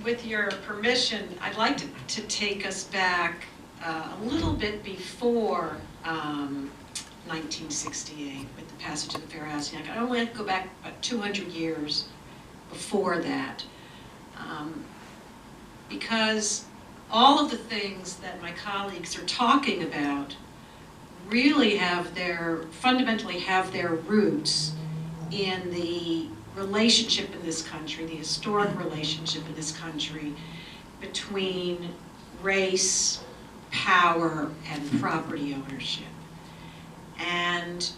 with your permission, I'd like to take us back a little bit before 1968 with the passage of the Fair Housing Act. I don't want to go back about 200 years before that, because all of the things that my colleagues are talking about really fundamentally have their roots in the relationship in this country, the historic relationship in this country between race, power, and property ownership. And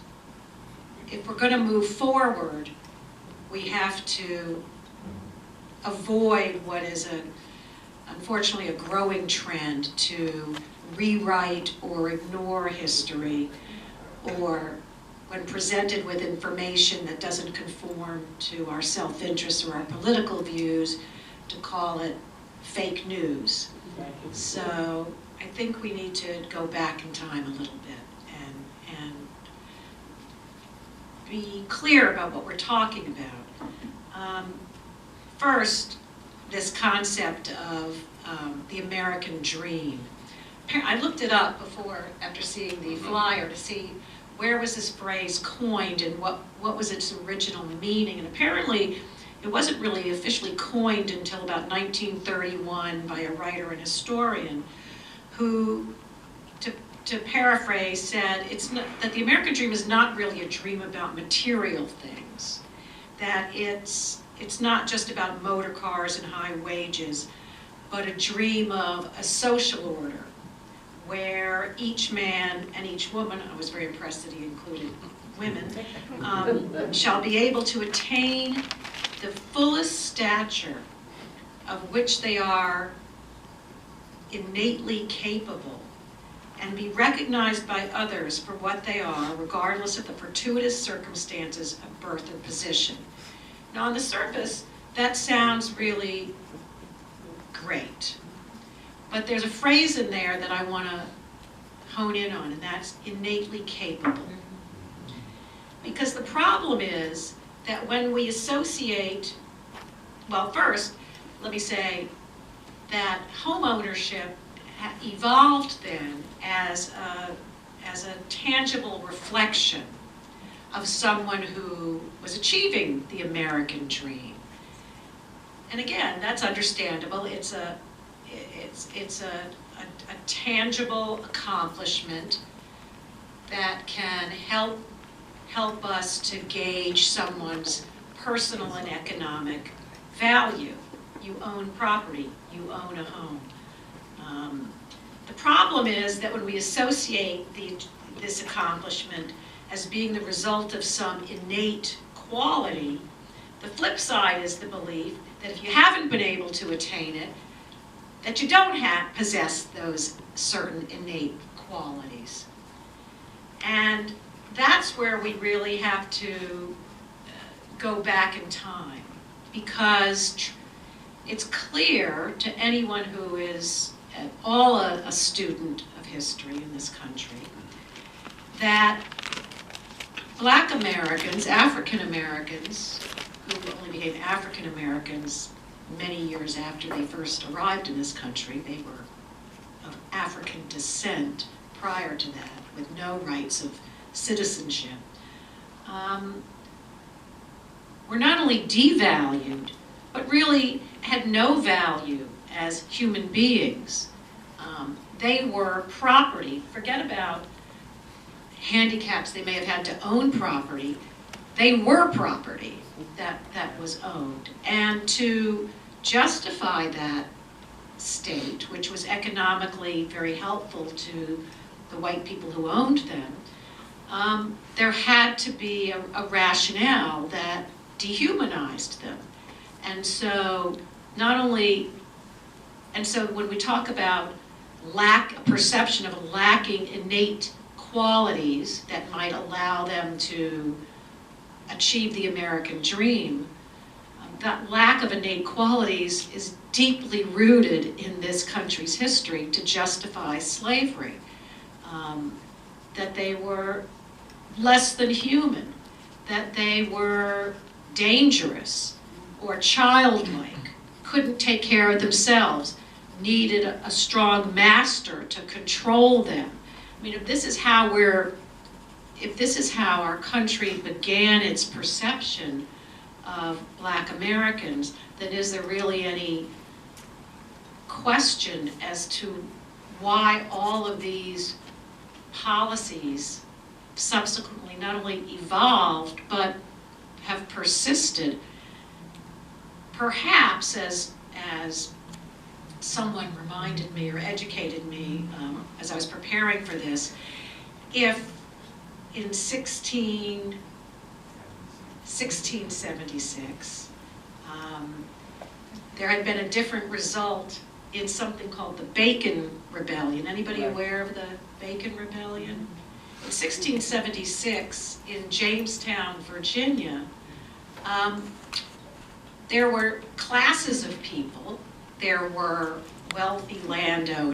if we're going to move forward, we have to avoid what is unfortunately a growing trend to rewrite or ignore history, or when presented with information that doesn't conform to our self-interest or our political views, to call it fake news. So I think we need to go back in time a little bit and be clear about what we're talking about. First, this concept of the American dream. I looked it up after seeing the flyer, to see where was this phrase coined and what was its original meaning. And apparently it wasn't really officially coined until about 1931 by a writer and historian who, to paraphrase, said that the American dream is not really a dream about material things, that it's not just about motor cars and high wages, but a dream of a social order where each man and each woman, I was very impressed that he included women, shall be able to attain the fullest stature of which they are innately capable, and be recognized by others for what they are, regardless of the fortuitous circumstances of birth or position. Now, on the surface, that sounds really great. But there's a phrase in there that I want to hone in on, and that's innately capable. Because the problem is that when we associate, well, first, let me say that home ownership evolved then as a tangible reflection of someone who was achieving the American dream. And again, that's understandable. It's a tangible accomplishment that can help us to gauge someone's personal and economic value. You own property, you own a home. The problem is that when we associate this accomplishment as being the result of some innate quality, the flip side is the belief that if you haven't been able to attain it, that you don't possess those certain innate qualities. And that's where we really have to go back in time, because it's clear to anyone who is at all a student of history in this country that Black Americans, African Americans, who only became African Americans many years after they first arrived in this country, they were of African descent prior to that, with no rights of citizenship, were not only devalued, but really had no value as human beings. They were property. Forget about handicaps they may have had to own property. They were property that was owned. And to justify that state, which was economically very helpful to the white people who owned them, there had to be a rationale that dehumanized them. And so when we talk about a perception of lacking innate qualities that might allow them to achieve the American dream, that lack of innate qualities is deeply rooted in this country's history to justify slavery. That they were less than human, that they were dangerous or childlike, couldn't take care of themselves, needed a strong master to control them. I mean, if this is how our country began its perception of Black Americans, then is there really any question as to why all of these policies subsequently not only evolved but have persisted? Perhaps, as someone reminded me or educated me as I was preparing for this, if in 1676 there had been a different result in something called the Bacon Rebellion. Anybody aware of the Bacon Rebellion? In 1676 in Jamestown, Virginia, there were classes of people. There were wealthy landowners,